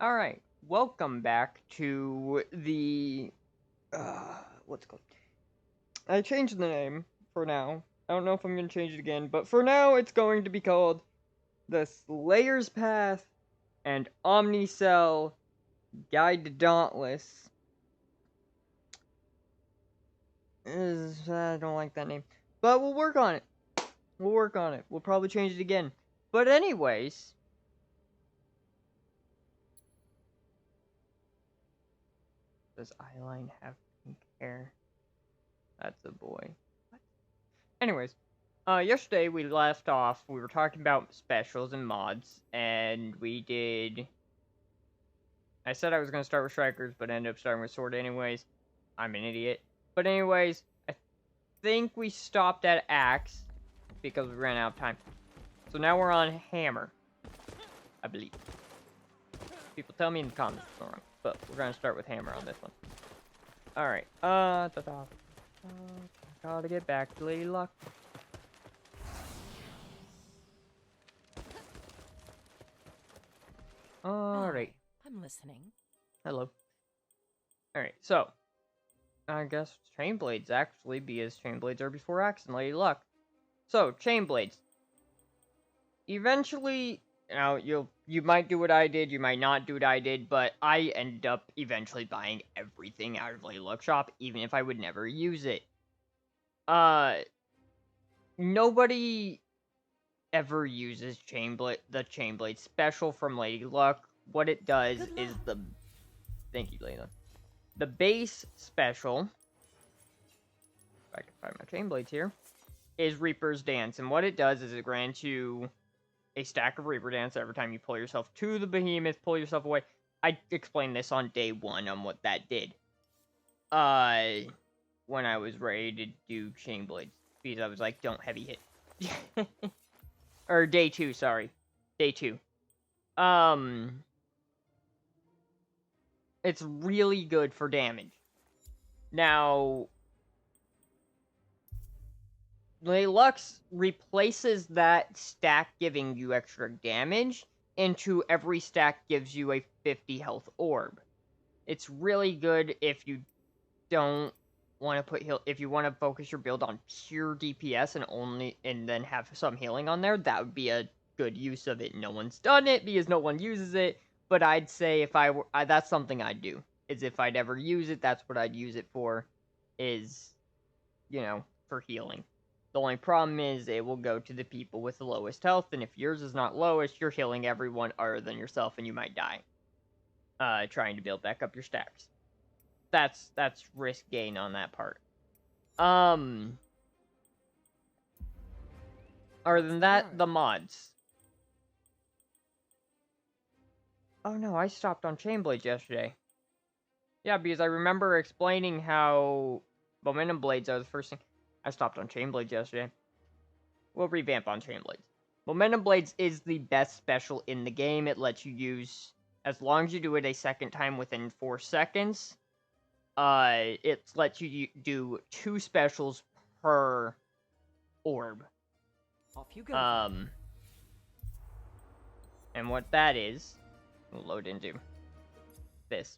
Alright, welcome back to the, what's it called? I changed the name for now. I don't know if I'm going to change it again, but for now it's going to be called the Slayer's Path and Omnicell Guide to Dauntless. I don't like that name, but we'll work on it. We'll probably change it again. But anyways, does Eyeline have pink hair? That's a boy. What? Anyways, yesterday we left off, we were talking about specials and mods, and we did... I said I was going to start with Strikers, but ended up starting with Sword anyways. I'm an idiot. But anyways, I think we stopped at Axe, because we ran out of time. So now we're on Hammer, I believe. People tell me in the comments if I'm wrong, but we're going to start with Hammer on this one. Alright, gotta get back to Lady Luck. Alright. I'm listening. Hello. Alright, so. I guess Chain Blades actually, because Chain Blades are before Axe and Lady Luck. So, Chain Blades. Eventually, you might do what I did, you might not do what I did, but I ended up eventually buying everything out of Lady Luck shop, even if I would never use it. Nobody ever uses the Chain Blade special from Lady Luck. What it does is thank you, Lady Luck. The base special, if I can find my Chain Blades here, is Reaper's Dance, and what it does is it grants you a stack of Reaper Dance every time you pull yourself to the behemoth, pull yourself away. I explained this on day 1 on what that did. When I was ready to do Chain Blades, because I was like, don't heavy hit. Or day 2, sorry. Day 2. It's really good for damage. Now, Lux replaces that stack giving you extra damage into every stack gives you a 50 health orb. It's really good if you don't want to put if you want to focus your build on pure DPS and then have some healing on there. That would be a good use of it. No one's done it because no one uses it, but I'd say if I were that's something I'd do. Is if I'd ever use it, that's what I'd use it for, is, for healing. The only problem is it will go to the people with the lowest health, and if yours is not lowest, you're healing everyone other than yourself, and you might die. Trying to build back up your stacks. That's risk gain on that part. Other than that, the mods. Oh no, I stopped on Chain Blades yesterday. Yeah, because I remember explaining how Momentum Blades are the first thing. I stopped on Chain Blades yesterday. We'll revamp on Chain Blades. Momentum Blades is the best special in the game. It lets you use, as long as you do it a second time within 4 seconds, it lets you do 2 specials per orb. Off you go. And what that is, we'll load into this.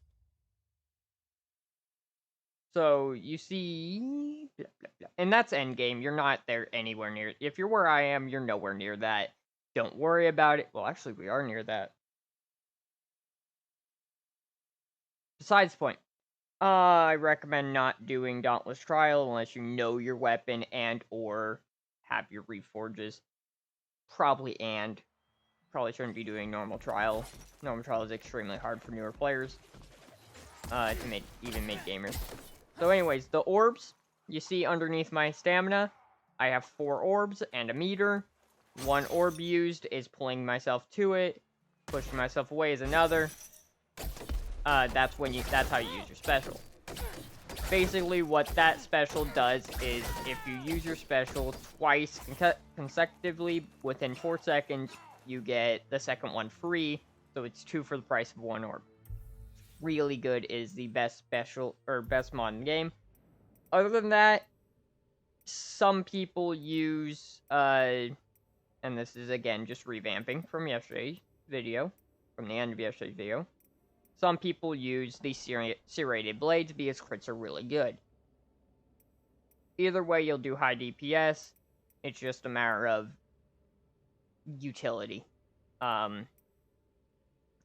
So, you see, blah, blah, blah. And that's endgame. You're not there anywhere near. If you're where I am, you're nowhere near that. Don't worry about it. Well, actually, we are near that. Besides the point. I recommend not doing Dauntless Trial unless you know your weapon and or have your reforges. Probably shouldn't be doing Normal Trial. Normal Trial is extremely hard for newer players. To even make gamers. So anyways, the orbs, you see underneath my stamina, I have 4 orbs and a meter. 1 orb used is pulling myself to it. Pushing myself away is another. That's how you use your special. Basically, what that special does is, if you use your special twice consecutively within 4 seconds, you get the second one free, so it's 2 for the price of 1 orb. Really good, is the best special, or best mod in the game. Other than that, some people use, and this is again just revamping from yesterday's video, from the end of yesterday's video, Some people use the serrated blades because crits are really good. Either way, you'll do high DPS. It's just a matter of utility. And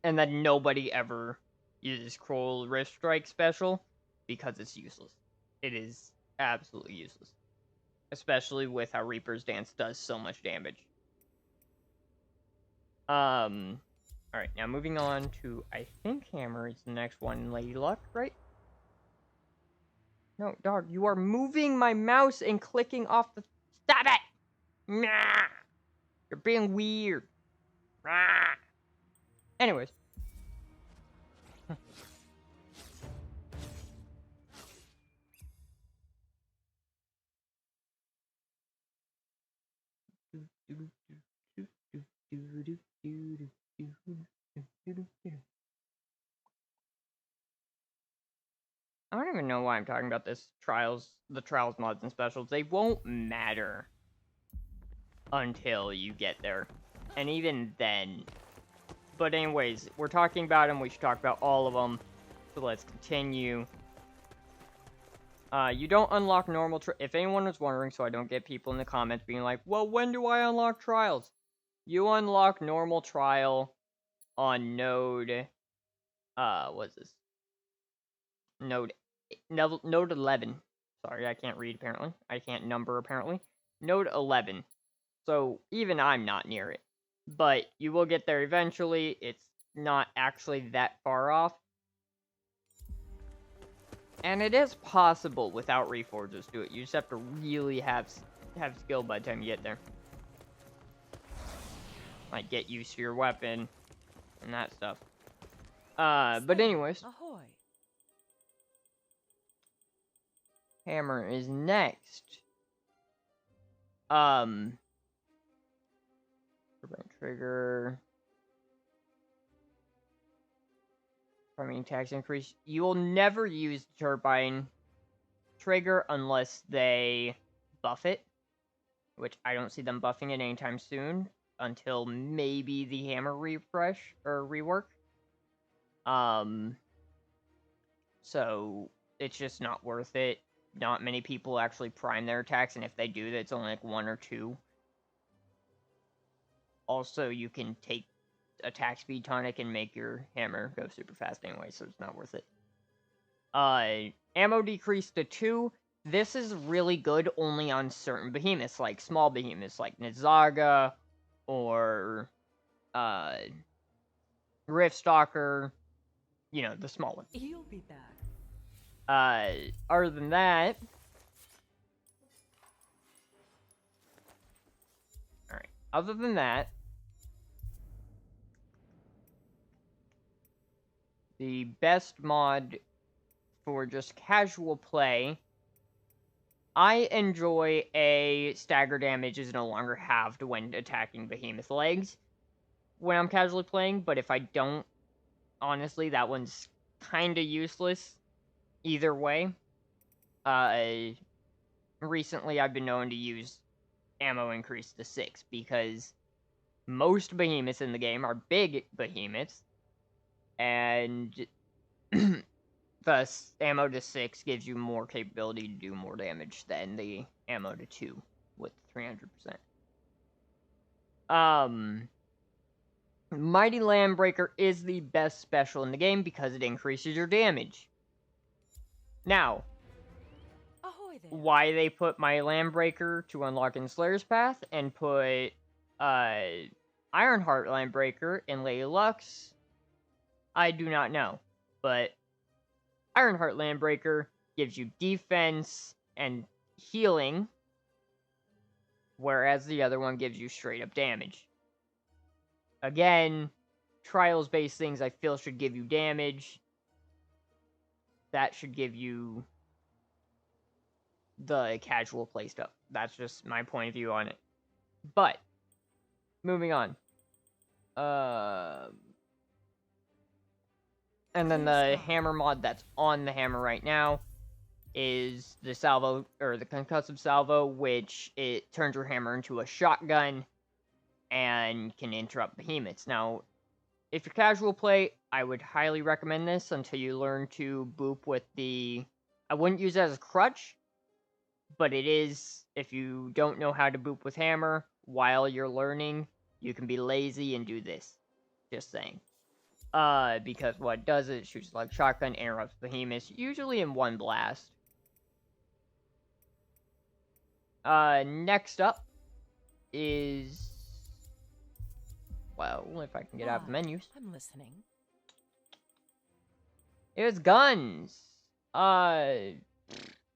then nobody ever uses Cruel Rift Strike special because it's useless. It is absolutely useless. Especially with how Reaper's Dance does so much damage. Alright, now moving on to, I think Hammer is the next one, Lady Luck, right? No, dog, you are moving my mouse and clicking off the... Stop it! Nah! You're being weird. Nah! Anyways. I don't even know why I'm talking about this. The trials mods and specials. They won't matter until you get there. And even then. But anyways, we're talking about them. We should talk about all of them. So let's continue. You don't unlock normal if anyone was wondering, so I don't get people in the comments being like, well, when do I unlock trials? You unlock normal trial on node, what's this? Node 11. Sorry, I can't read apparently. I can't number apparently. Node 11. So even I'm not near it. But you will get there eventually. It's not actually that far off. And it is possible without reforges to it. You just have to really have skill by the time you get there. Like, get used to your weapon and that stuff. But anyways. Ahoy. Hammer is next. Trigger. Priming tax increase. You will never use the turbine trigger unless they buff it. Which I don't see them buffing it anytime soon. Until maybe the hammer refresh or rework. So it's just not worth it. Not many people actually prime their attacks, and if they do, it's only like 1 or 2. Also, you can take attack speed tonic and make your hammer go super fast anyway, so it's not worth it. Ammo decreased to 2. This is really good only on certain behemoths, like small behemoths, like Nizaga, or, Riftstalker, you know, the small one. You'll be back. Other than that... Alright, other than that... The best mod for just casual play, I enjoy a stagger damage is no longer halved when attacking behemoth legs when I'm casually playing, but if I don't, honestly, that one's kinda useless either way. Recently I've been known to use ammo increase to 6 because most behemoths in the game are big behemoths, and thus ammo to 6 gives you more capability to do more damage than the ammo to 2 with 300%. Mighty Landbreaker is the best special in the game because it increases your damage. Now, Ahoy there. why they put Mighty Landbreaker to unlock in Slayer's Path and put Ironheart Landbreaker in Lady Luck's, I do not know. But Ironheart Landbreaker gives you defense and healing, whereas the other one gives you straight up damage. Again, trials-based things I feel should give you damage. That should give you the casual play stuff. That's just my point of view on it. But, moving on. And then the hammer mod that's on the hammer right now is the salvo, or the concussive salvo, which it turns your hammer into a shotgun and can interrupt behemoths. Now, if you're casual play, I would highly recommend this until you learn to boop with the... I wouldn't use it as a crutch, but it is, if you don't know how to boop with hammer while you're learning, you can be lazy and do this. Just saying. Because what it does is it shoots like shotgun, interrupts behemoths, usually in one blast. Next up is... Well, if I can get out of the menus. I'm listening. It's guns! I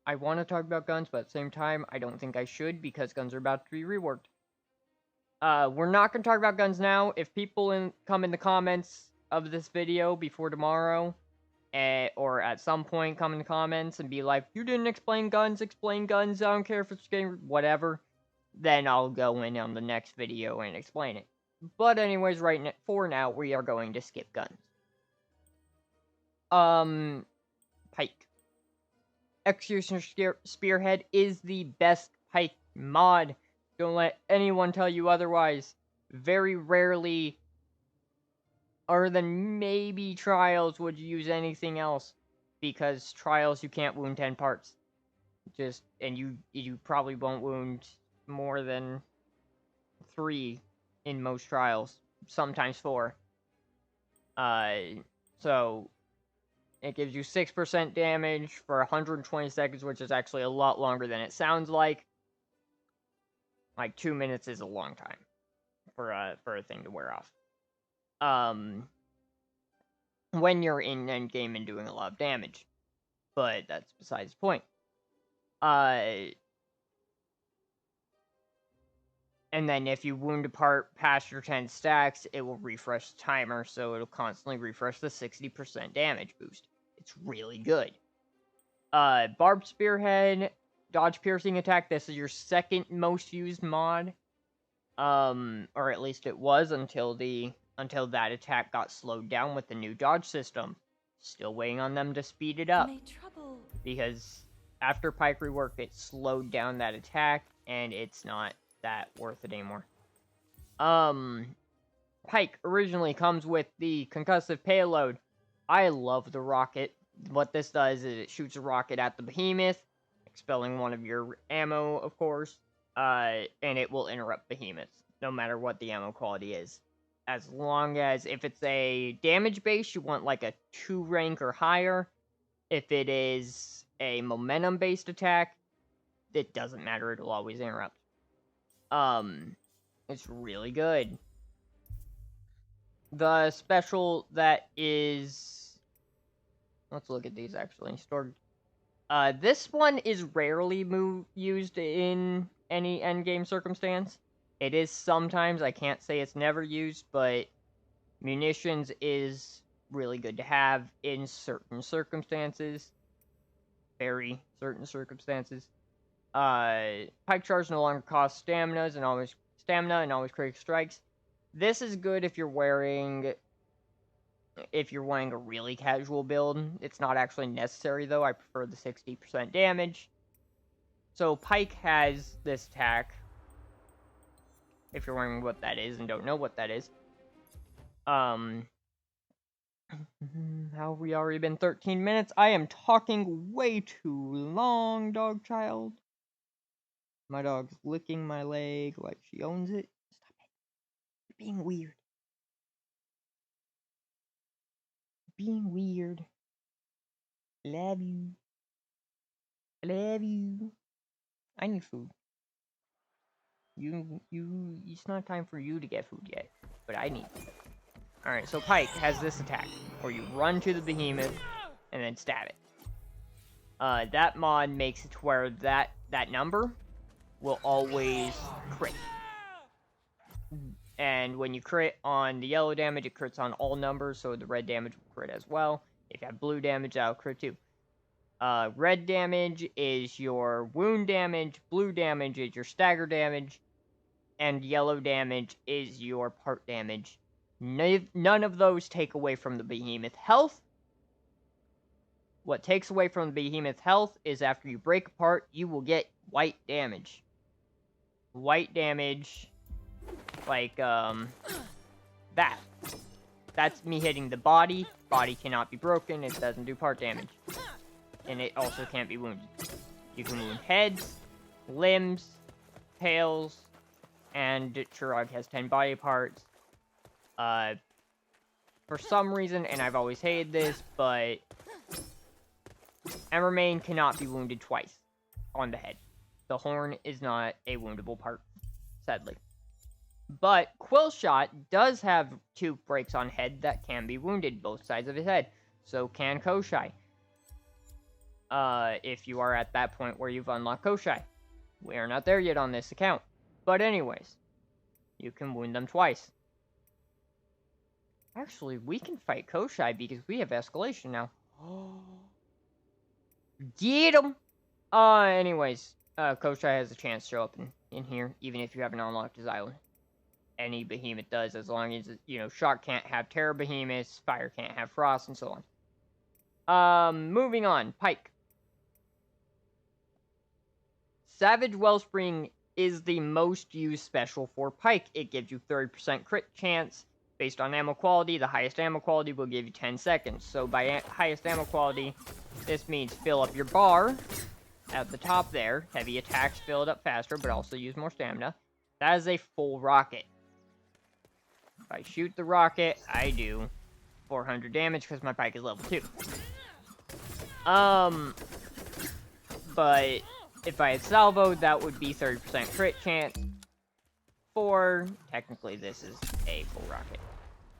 want to talk about guns, but at the same time, I don't think I should, because guns are about to be reworked. We're not going to talk about guns now. If people come in the comments of this video before tomorrow, or at some point come in the comments and be like, you didn't explain guns, I don't care if it's game, whatever, then I'll go in on the next video and explain it. But anyways, for now, we are going to skip guns. Pike. Executioner Spearhead is the best pike mod. Don't let anyone tell you otherwise. Very rarely, other than maybe Trials, would you use anything else. Because Trials, you can't wound 10 parts. And you probably won't wound more than 3 in most Trials. Sometimes 4. So... It gives you 6% damage for 120 seconds, which is actually a lot longer than it sounds like. Like, 2 minutes is a long time for a thing to wear off. When you're in endgame and doing a lot of damage. But that's besides the point. And then if you wound a part past your 10 stacks, it will refresh the timer, so it'll constantly refresh the 60% damage boost. It's really good. Barbed Spearhead, dodge piercing attack. This is your second most used mod. Or at least it was until that attack got slowed down with the new dodge system. Still waiting on them to speed it up. Because after Pike rework, it slowed down that attack, and it's not that worth it anymore. Pike originally comes with the concussive payload. I love the rocket. What this does is it shoots a rocket at the behemoth, expelling one of your ammo, of course, and it will interrupt behemoths, no matter what the ammo quality is. As long as, if it's a damage base, you want like a 2 rank or higher. If it is a momentum based attack, it doesn't matter, it'll always interrupt. It's really good. The special that is... Let's look at these, actually. Stored. This one is rarely used in any endgame circumstance. It is sometimes, I can't say it's never used, but munitions is really good to have in certain circumstances. Very certain circumstances. Pike charge no longer costs stamina and always critical strikes. This is good if you're wearing a really casual build. It's not actually necessary though. I prefer the 60% damage. So Pike has this attack. If you're wondering what that is and don't know what that is. How have we already been 13 minutes? I am talking way too long, dog child. My dog's licking my leg like she owns it. Stop it. You're being weird. Being weird. Love you. Love you. I need food. It's not time for you to get food yet, but I need food. Alright, so Pike has this attack, where you run to the behemoth, and then stab it. That mod makes it to where that number will always crit. And when you crit on the yellow damage, it crits on all numbers, so the red damage will crit as well. If you have blue damage, that'll crit too. Red damage is your wound damage, blue damage is your stagger damage, and yellow damage is your part damage. None of those take away from the behemoth health. What takes away from the behemoth health is after you break apart, you will get white damage. White damage, like, that That's me hitting the body. Body cannot be broken. It doesn't do part damage. And it also can't be wounded. You can wound heads, limbs, tails, and Chirag has 10 body parts. For some reason, and I've always hated this, but Emmermain cannot be wounded twice on the head. The horn is not a woundable part, sadly. But Quillshot does have 2 breaks on head that can be wounded, both sides of his head. So can Koshai. If you are at that point where you've unlocked Koshai. We are not there yet on this account. But anyways, you can wound them twice. Actually, we can fight Koshai because we have escalation now. Get him! Anyways, Koshai has a chance to show up in here, even if you haven't unlocked his island. Any behemoth does, as long as, Shock can't have Terror Behemoths, Fire can't have Frost, and so on. Moving on, Pike. Savage Wellspring is the most used special for Pike. It gives you 30% crit chance. Based on ammo quality, the highest ammo quality will give you 10 seconds. So by highest ammo quality, this means fill up your bar at the top there. Heavy attacks fill it up faster, but also use more stamina. That is a full rocket. If I shoot the rocket, I do 400 damage because my Pike is level 2. But if I had salvo, that would be 30% crit chance. Technically this is a full rocket.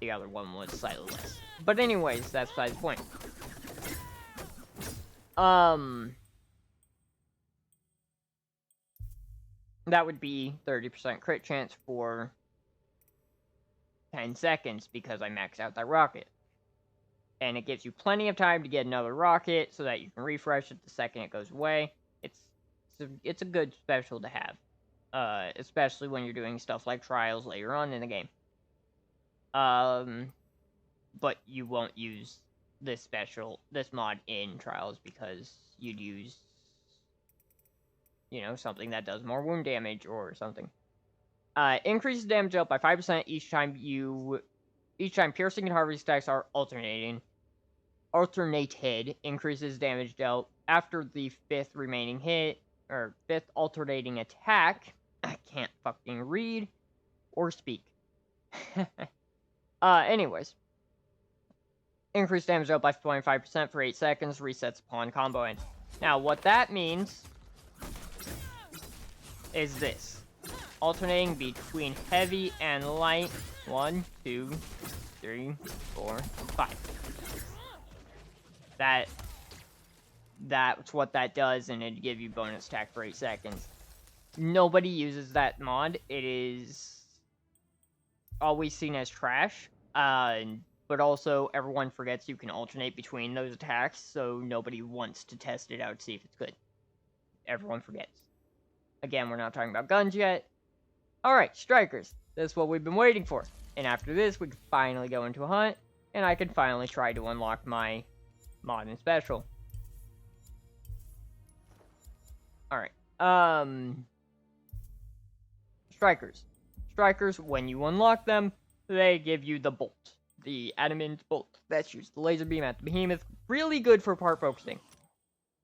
The other one was slightly less. But anyways, that's besides the point. That would be 30% crit chance for 10 seconds because I maxed out that rocket. And it gives you plenty of time to get another rocket so that you can refresh it the second it goes away. It's a good special to have. Especially when you're doing stuff like trials later on in the game. But you won't use this mod in trials because you'd use, something that does more wound damage or something. Increases damage dealt by 5% each time piercing and harvesting attacks are alternated. Increases damage dealt after the 5th remaining hit, or 5th alternating attack. I can't fucking read or speak. Anyways. Increased damage dealt by 25% for 8 seconds, resets upon combo end. Now, what that means is this. Alternating between heavy and light. 1, 2, 3, 4, 5. That's what that does, and it'd give you bonus attack for 8 seconds. Nobody uses that mod. It is always seen as trash. But also, everyone forgets you can alternate between those attacks, so nobody wants to test it out to see if it's good. Everyone forgets. Again, we're not talking about guns yet. Alright, Strikers. That's what we've been waiting for. And after this, we can finally go into a hunt, and I can finally try to unlock my mod and special. Alright. Strikers. Strikers, when you unlock them, they give you the bolt. The adamant bolt. That shoots the laser beam at the behemoth. Really good for part focusing.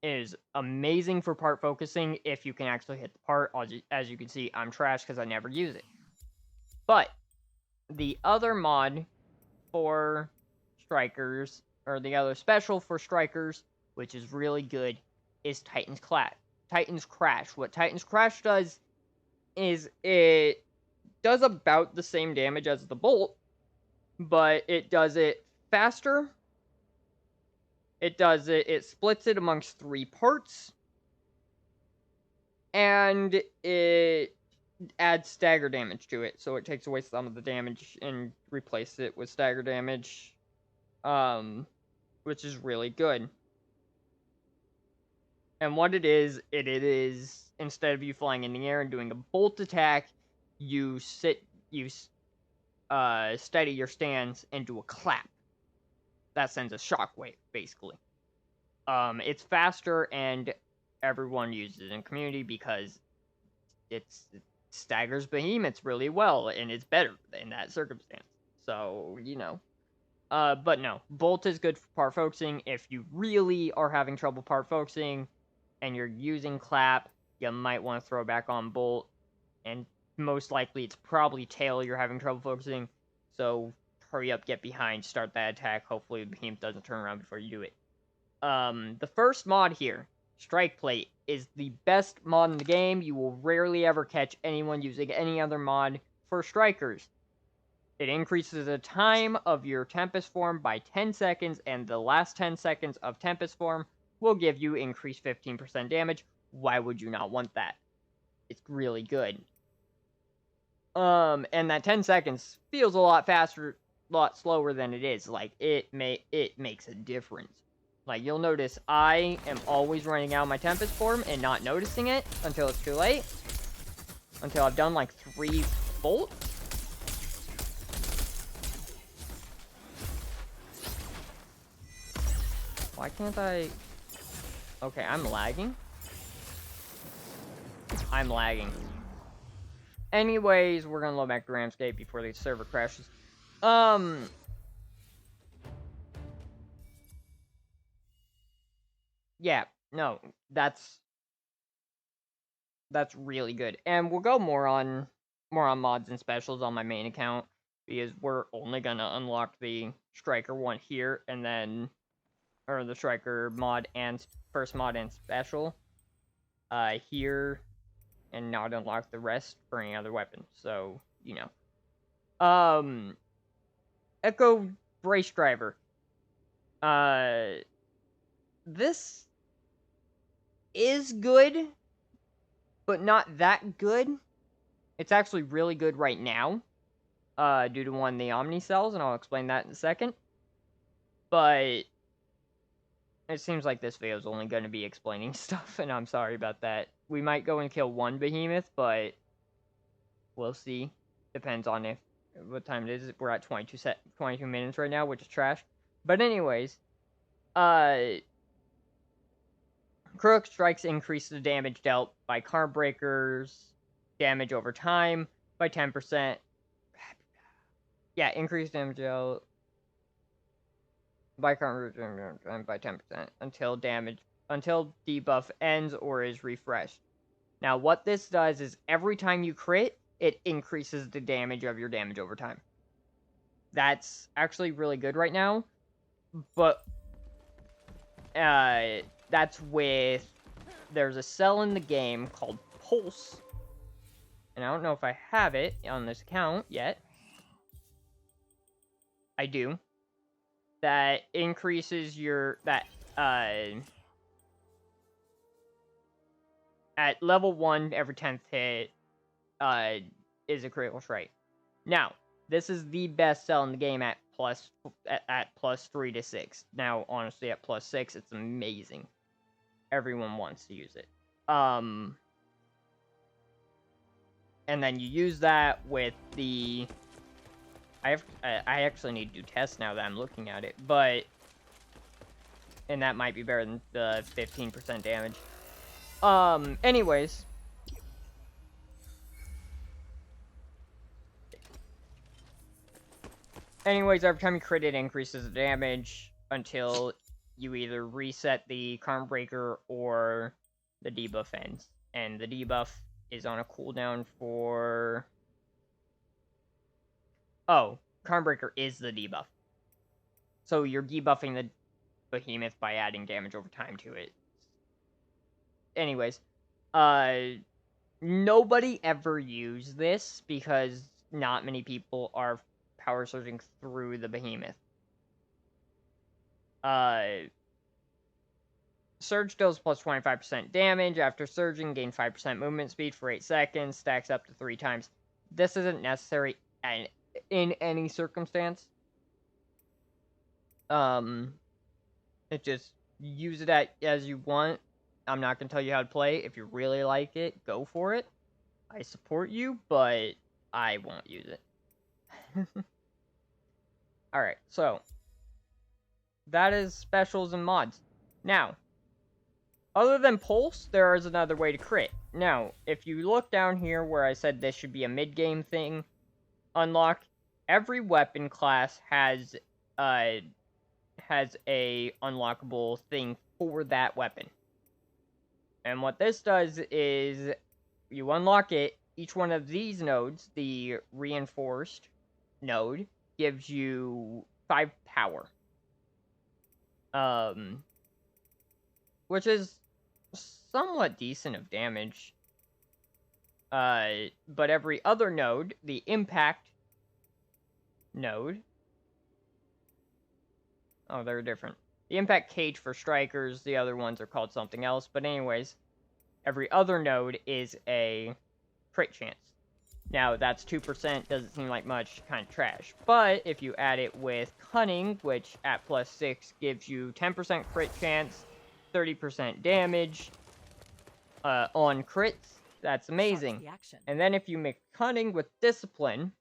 It is amazing for part focusing if you can actually hit the part. As you can see, I'm trash because I never use it. But the other mod for Strikers, or the other special for Strikers, which is really good, is Titan's Crash. What Titan's Crash does is it does about the same damage as the bolt, but it does it faster. It splits it amongst 3 parts, and it adds stagger damage to it, so it takes away some of the damage and replaces it with stagger damage, which is really good. And what it is, instead of you flying in the air and doing a bolt attack, you steady your stance and do a clap. That sends a shockwave, basically. It's faster, and everyone uses it in community because it staggers behemoths really well, and it's better in that circumstance. So, But no, Bolt is good for part focusing. If you really are having trouble part focusing and you're using Clap, you might want to throw back on Bolt. And most likely it's probably Tail you're having trouble focusing. So hurry up, get behind, start that attack. Hopefully the Behemoth doesn't turn around before you do it. The first mod here, Strike Plate, is the best mod in the game. You will rarely ever catch anyone using any other mod for Strikers. It increases the time of your Tempest form by 10 seconds, and the last 10 seconds of Tempest form will give you increased 15% damage. Why would you not want that? It's really good. And that 10 seconds feels a lot faster, a lot slower than it is. Like, it makes a difference. Like, you'll notice I am always running out of my Tempest form and not noticing it until it's too late. Until I've done, like, 3 bolts. Why can't I... Okay, I'm lagging. I'm lagging. Anyways, we're gonna load back to Ramsgate before the server crashes. Yeah, no, that's really good. And we'll go more on mods and specials on my main account, because we're only gonna unlock the Striker one here, and then... Or the Striker mod and first mod and special here, and not unlock the rest for any other weapon. So, you know. Echo Brace Driver. This is good, but not that good. It's actually really good right now, due to one of the Omnicells, and I'll explain that in a second. But it seems like this video is only going to be explaining stuff, and I'm sorry about that. We might go and kill one Behemoth, but we'll see. Depends on what time it is. We're at 22 minutes right now, which is trash. But anyways, Crook Strikes increase the damage dealt by card breakers, damage over time by 10%. Yeah, increase damage dealt by card by 10% until debuff ends or is refreshed. Now, what this does is every time you crit, it increases the damage of your damage over time. That's actually really good right now, but that's with... There's a cell in the game called Pulse, and I don't know if I have it on this account yet. I do. That increases your... At level 1, every 10th hit is a critical strike. Now, this is the best cell in the game at plus 3 to 6. Now, honestly, at plus 6, it's amazing. Everyone wants to use it. And then you use that with the... I actually need to do tests now that I'm looking at it, but... And that might be better than the 15% damage. Anyways. Every time you crit, it increases the damage until you either reset the Karma Breaker or the debuff ends. And the debuff is on a cooldown for... Oh, Karma Breaker is the debuff. So you're debuffing the Behemoth by adding damage over time to it. Anyways, nobody ever used this because not many people are power surging through the Behemoth. Surge deals plus 25% damage. After surging, gain 5% movement speed for 8 seconds. Stacks up to 3 times. This isn't necessary in any circumstance. It just use it as you want. I'm not going to tell you how to play. If you really like it, go for it. I support you, but I won't use it. Alright, so that is specials and mods. Now, other than Pulse, there is another way to crit. Now, if you look down here where I said this should be a mid-game thing, unlock, every weapon class has has a unlockable thing for that weapon. And what this does is you unlock it. Each one of these nodes, the reinforced node, gives you 5 power. Which is somewhat decent of damage. But every other node, the impact node. Oh, they're different. The impact cage for strikers, the other ones are called something else. But anyways, every other node is a crit chance. Now, that's 2%, doesn't seem like much, kind of trash. But if you add it with Cunning, which at +6 gives you 10% crit chance, 30% damage on crits, that's amazing. And then if you make Cunning with Discipline,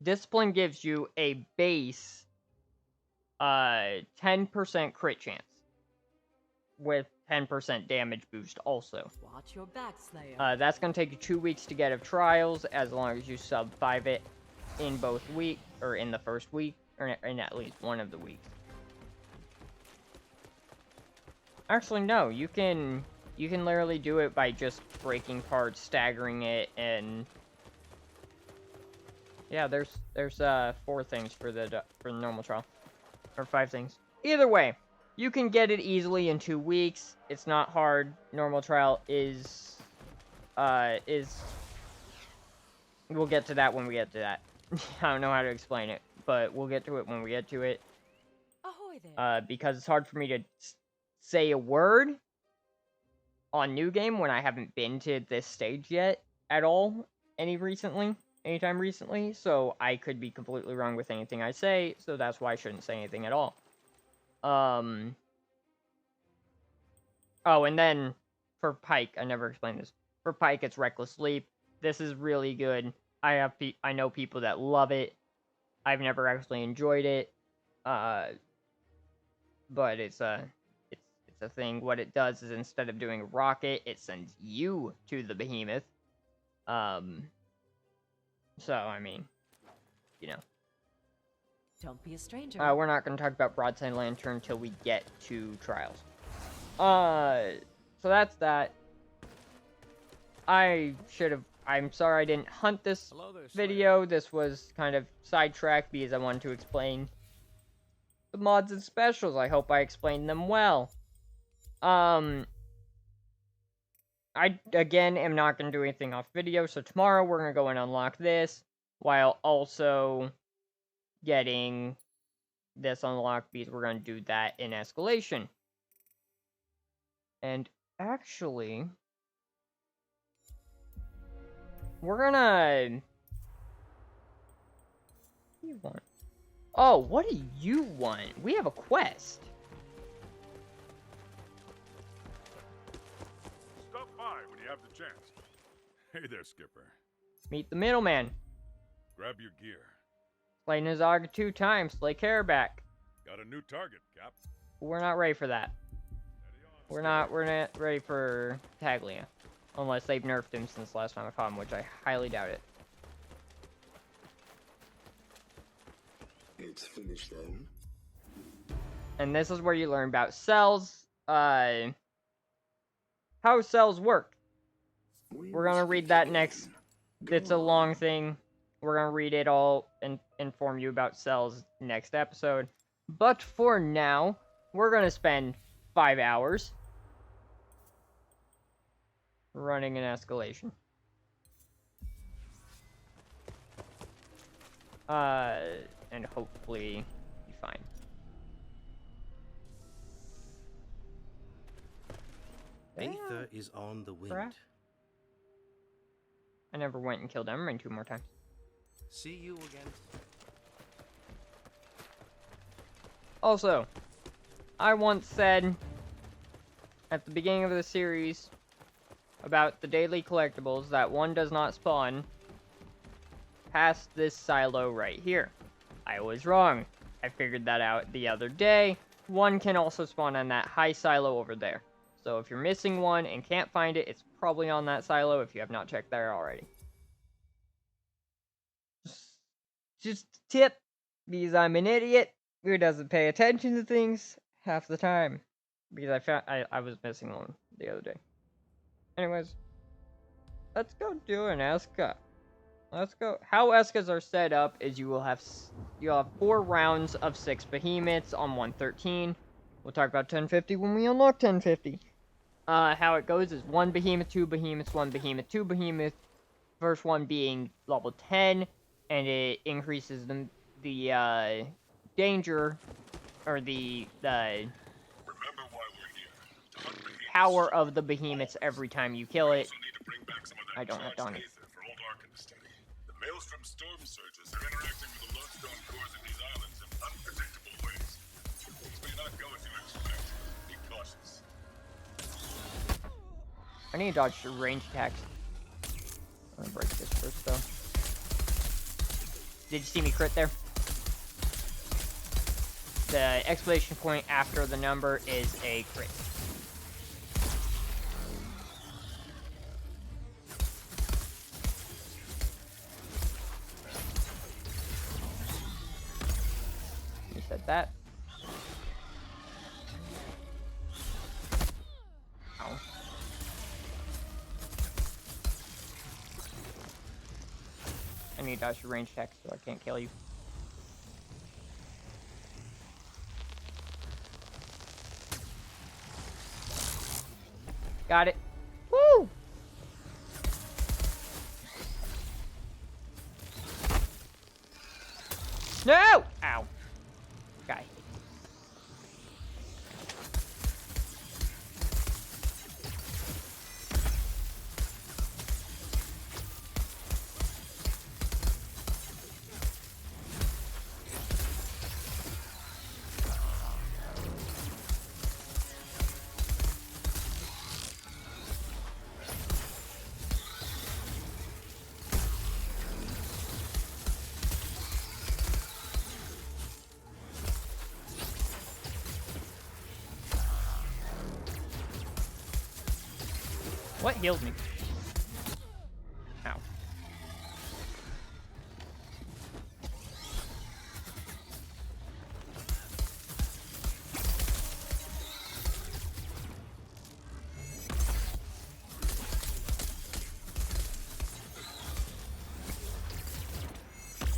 Discipline gives you a base 10% crit chance with 10% damage boost also. Watch your back, Slayer. That's going to take you 2 weeks to get of trials, as long as you sub 5 it in both week, or in the first week, or in at least one of the weeks. Actually, no, you can literally do it by just breaking parts, staggering it, and yeah, there's 4 things for the normal trial, or 5 things. Either way, you can get it easily in 2 weeks. It's not hard. Normal trial is we'll get to that when we get to that. I don't know how to explain it, but we'll get to it when we get to it. Ahoy there. Because it's hard for me to say a word on New Game when I haven't been to this stage yet at all anytime recently, so I could be completely wrong with anything I say, so that's why I shouldn't say anything at all. Oh, and then for Pike, I never explained this. For Pike, it's Reckless Leap. This is really good. I know people that love it. I've never actually enjoyed it. But it's a thing. What it does is instead of doing a rocket, it sends you to the behemoth. So I mean, you know. Don't be a stranger. We're not going to talk about Broadside Lantern until we get to Trials. So that's that. I'm sorry I didn't hunt this video. This was kind of sidetracked because I wanted to explain the mods and specials. I hope I explained them well. I, again, am not going to do anything off video, so tomorrow we're going to go and unlock this, while also getting this unlocked, because we're going to do that in Escalation. And actually, we're gonna... What do you want? Oh, what do you want? We have a quest. Stop by when you have the chance. Hey there, Skipper. Meet the middleman. Grab your gear. Slay Nazaga 2 times. Slay Karabac. Got a new target, Cap. We're not ready for that. We're not ready for Taglia. Unless they've nerfed him since last time I fought him, which I highly doubt it. It's finished then. And this is where you learn about cells. How cells work. We're gonna read that next. It's a long thing. We're gonna read it all and inform you about cells next episode. But for now, we're gonna spend 5 hours running an escalation. And hopefully be fine. Aether is on the wind. Correct. I never went and killed Emerald 2 more times. See you again. Also, I once said at the beginning of the series about the daily collectibles that one does not spawn past this silo right here. I was wrong. I figured that out the other day. One can also spawn on that high silo over there. So if you're missing one and can't find it, it's probably on that silo if you have not checked there already. Just tip. Because I'm an idiot who doesn't pay attention to things half the time. Because I was missing one the other day. Anyways, let's go do an Eska. Let's go. How Eskas are set up is you'll have 4 rounds of 6 behemoths on 113. We'll talk about 1050 when we unlock 1050. How it goes is 1 behemoth, 2 behemoths, 1 behemoth, 2 behemoths. First one being level 10, and it increases the danger, or the power of the behemoths every time you kill it. I don't have Donnie. The Maelstrom storm surges are interacting with the lodestone cores of these islands in unpredictable ways. Things may not go as you expect. Be cautious. I need to dodge the range attacks. I'm gonna break this first, though. Did you see me crit there? The exclamation point after the number is a crit. You said that. Ow. I need to dodge your range attack so I can't kill you. Got it. Woo! No! Ow. Guy. What healed me? Ow.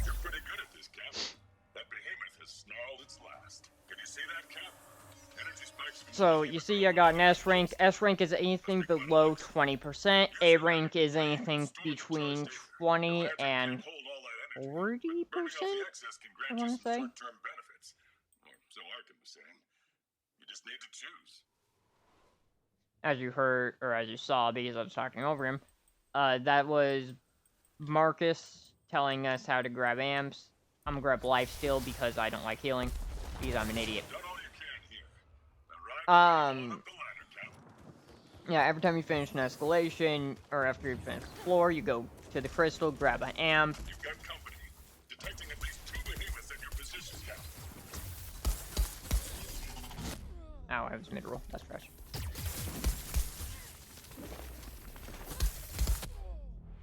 You're pretty good at this, Cap. That behemoth has snarled its last. Can you see that, Cap? Energy spikes. So, you see I got an S rank. S rank is anything below 20%. A rank is anything between 20 and 40%, I want to say. Short-term benefits. Or so Arkham was saying. You just need to choose. As you heard, or as you saw, because I was talking over him, that was Marcus telling us how to grab amps. I'm gonna grab lifesteal because I don't like healing, because I'm an idiot. Done all you can here. Now, right up the ladder, Cap. Yeah, every time you finish an escalation, or after you finish the floor, you go to the crystal, grab an amp. You've got company. Detecting at least 2 behemoths in your position, Cap. Ow, I was mid-roll. That's fresh.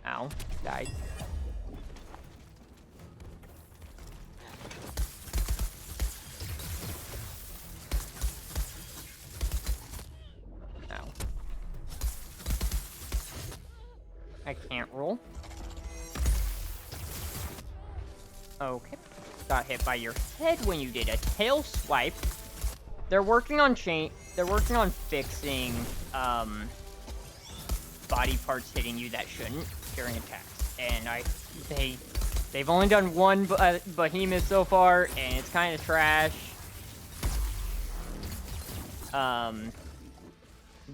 Ow, died. Ow. I can't roll. Okay. Got hit by your head when you did a tail swipe. They're working on fixing, body parts hitting you that shouldn't during attacks. And they've only done one behemoth so far, and it's kind of trash.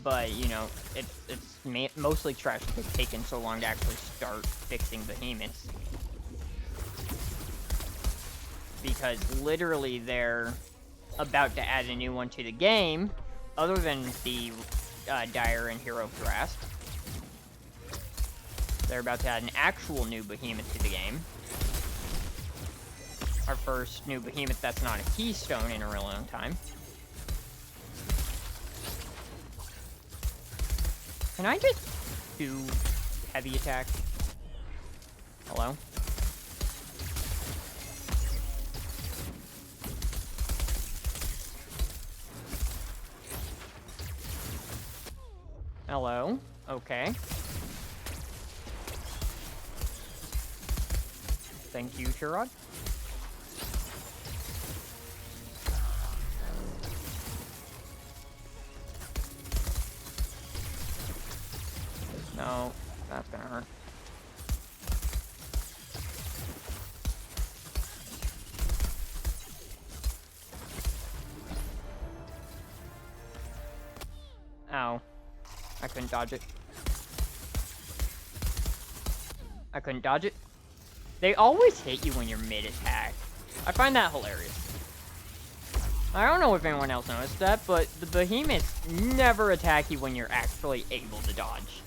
But, you know, it's mostly trash because it's taken so long to actually start fixing behemoths. Because literally they're about to add a new one to the game, other than the Dire and Hero Grasp. They're about to add an actual new behemoth to the game. Our first new behemoth that's not a keystone in a really long time. Can I just do heavy attack? Hello? Hello. Okay. Thank you, Chirrut. No, that's gonna hurt. Ow. I couldn't dodge it. I couldn't dodge it. They always hit you when you're mid-attack. I find that hilarious. I don't know if anyone else noticed that, but the behemoths never attack you when you're actually able to dodge.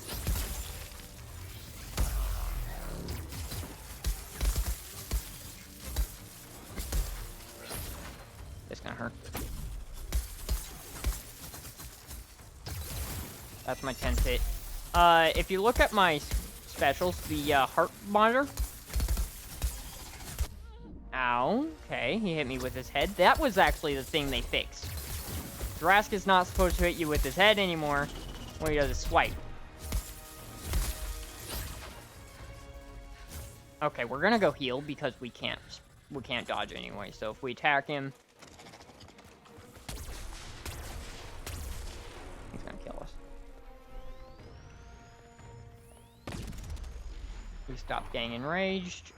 It's gonna hurt. That's my 10th hit. If you look at my specials, the heart monitor. Ow. Okay, he hit me with his head. That was actually the thing they fixed. Drask is not supposed to hit you with his head anymore when he does a swipe. Okay, we're gonna go heal because we can't dodge anyway. So if we attack him, he's gonna kill us. We stopped getting enraged.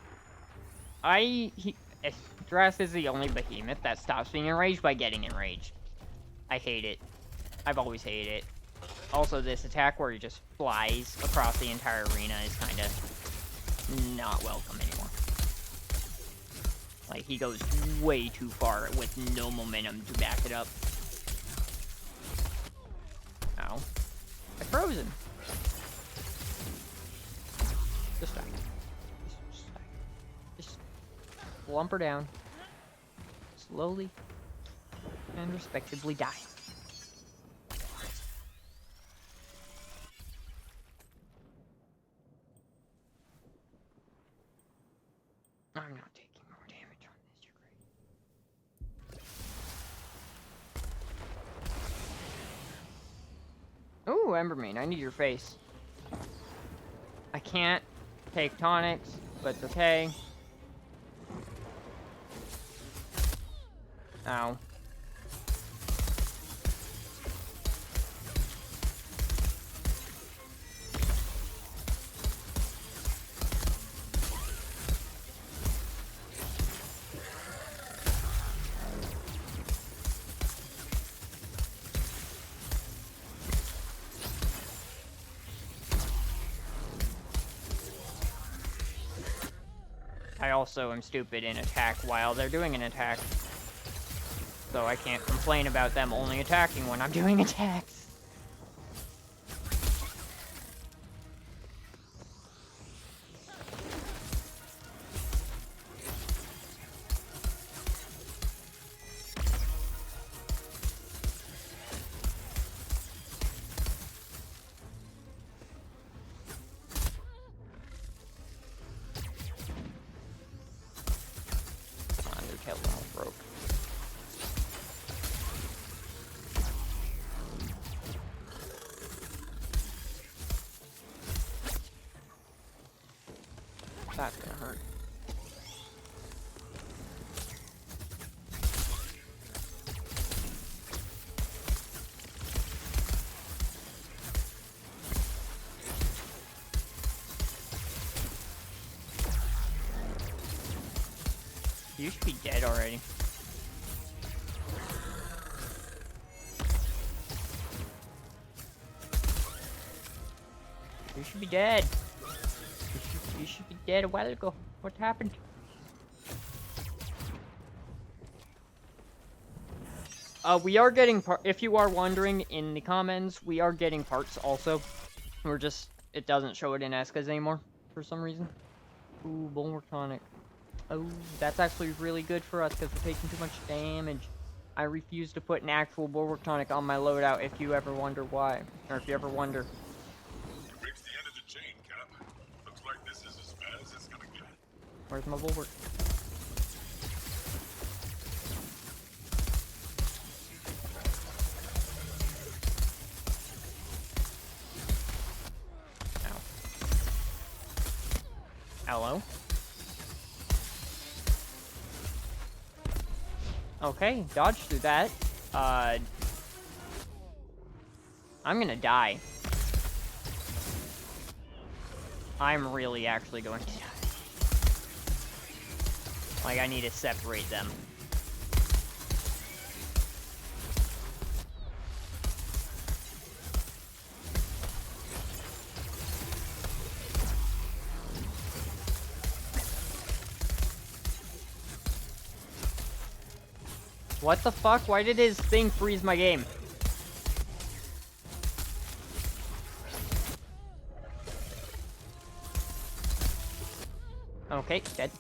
Drask is the only behemoth that stops being enraged by getting enraged. I hate it. I've always hated it. Also, this attack where he just flies across the entire arena is kind of not welcome anymore. Like, he goes way too far with no momentum to back it up. Ow. I froze him. Just die. Just lump her down. Slowly and respectively die. I'm not taking more damage on this, you're great. Ooh, Embermane, I need your face. I can't take tonics, but it's okay. Ow. I also am stupid in attack while they're doing an attack. So I can't complain about them only attacking when I'm doing attacks. That's gonna hurt. You should be dead already. You should be dead. You should be dead a while ago. What happened? We are getting if you are wondering in the comments, we are getting parts also. We're just, it doesn't show it in Eskas anymore for some reason. Ooh, Bulwark Tonic. Oh, that's actually really good for us because we're taking too much damage. I refuse to put an actual Bulwark Tonic on my loadout if you ever wonder why. Or if you ever wonder. Reached the end of the chain, Cap. Looks like this is as bad as it's gonna get. Where's my Bulwark? Hello? Okay, dodge through that. I'm gonna die. I'm really actually going to die. Like, I need to separate them. What the fuck? Why did his thing freeze my game? Okay, dead.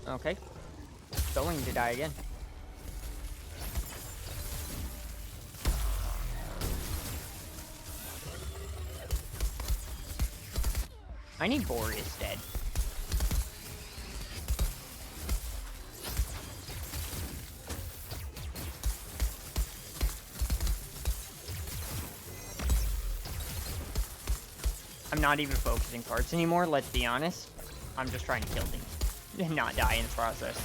Okay. Going to die again. I need Boreas dead. I'm not even focusing parts anymore, let's be honest. I'm just trying to kill things and not die in the process.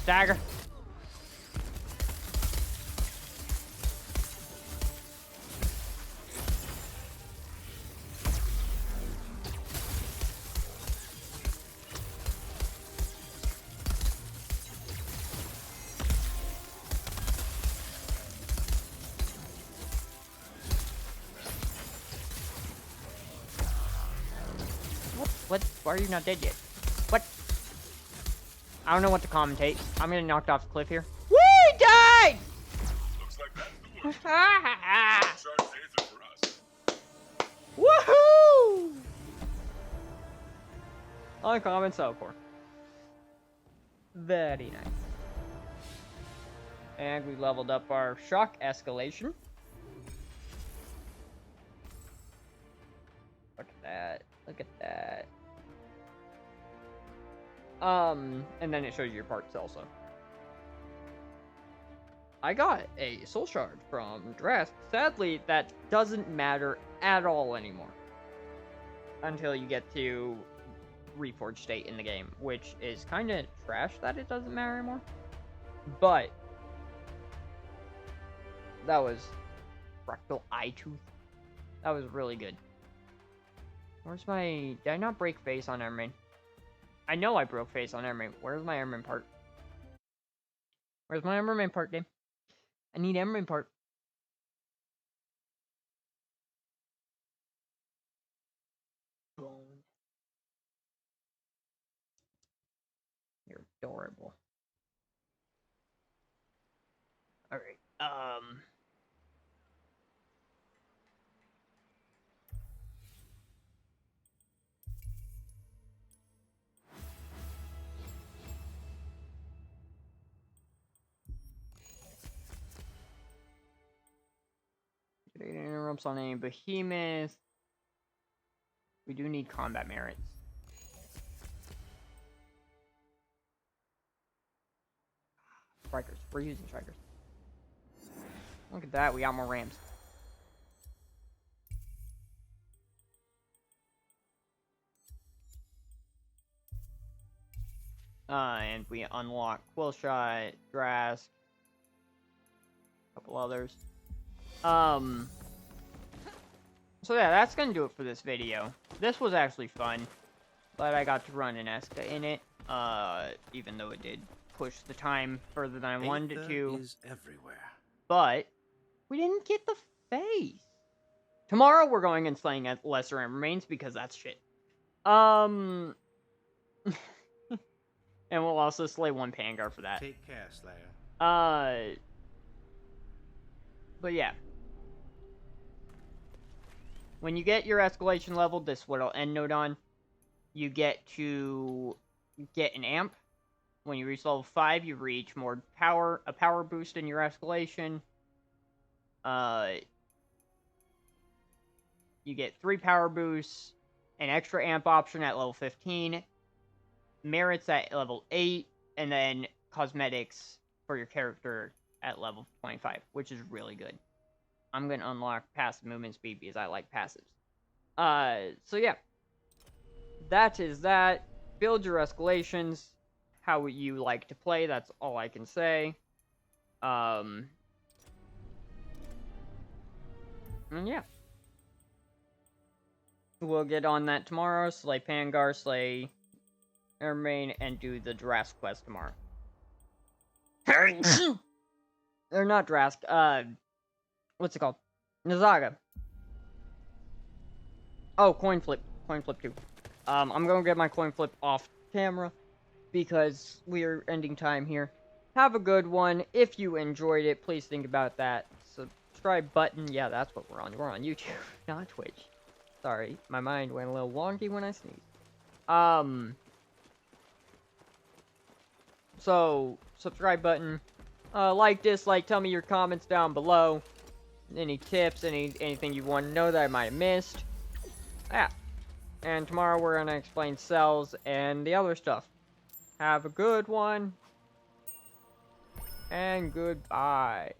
Stagger. What? Why are you not dead yet? What? I don't know what to commentate. I'm getting knocked off the cliff here. Woo! He died! Looks like that's the worst. Charge Aether for us. Woohoo! Uncommon Cellcore. Very nice. And we leveled up our shock escalation. Look at that. Look at that. And then it shows you your parts also. I got a soul shard from Drask. Sadly, that doesn't matter at all anymore. Until you get to Reforged state in the game, which is kind of trash that it doesn't matter anymore. But that was Fractal Eye Tooth. That was really good. Where's my... Did I not break face on Iron Man? I know I broke face on Iron Man. Where's my Iron Man part? Where's my Iron Man part, game? I need Iron Man part. Bone. You're adorable. Alright, it interrupts on a behemoth. We do need combat merits. Strikers. We're using strikers. Look at that. We got more ramps. And we unlock Quill Shot, Drask, a couple others. So yeah, that's gonna do it for this video. This was actually fun. But I got to run an Esca in it. Even though it did push the time further than I wanted it to. Is everywhere. But we didn't get the face. Tomorrow we're going and slaying at Lesser and Remains because that's shit. And we'll also slay one Pangar for that. Take care, Slayer. But yeah. When you get your escalation level, this is what I'll end note on. You get to get an amp. When you reach level 5, you reach more power, a power boost in your escalation. You get 3 power boosts, an extra amp option at level 15, merits at level 8, and then cosmetics for your character at level 25, which is really good. I'm going to unlock passive movement speed because I like passives. So yeah. That is that. Build your escalations how you like to play, that's all I can say. And yeah. We'll get on that tomorrow, slay Pangar, slay Ermain, and do the Drask quest tomorrow. Or not Drask, what's it called? Nazaga. Oh, coin flip. Coin flip too. I'm gonna get my coin flip off camera because we're ending time here. Have a good one. If you enjoyed it, please think about that subscribe button. Yeah, that's what we're on. We're on YouTube, not Twitch. Sorry, my mind went a little wonky when I sneezed. So, subscribe button. Like, dislike, tell me your comments down below. Any tips, anything you want to know that I might have missed. Yeah. And tomorrow we're gonna explain cells and the other stuff. Have a good one. And goodbye.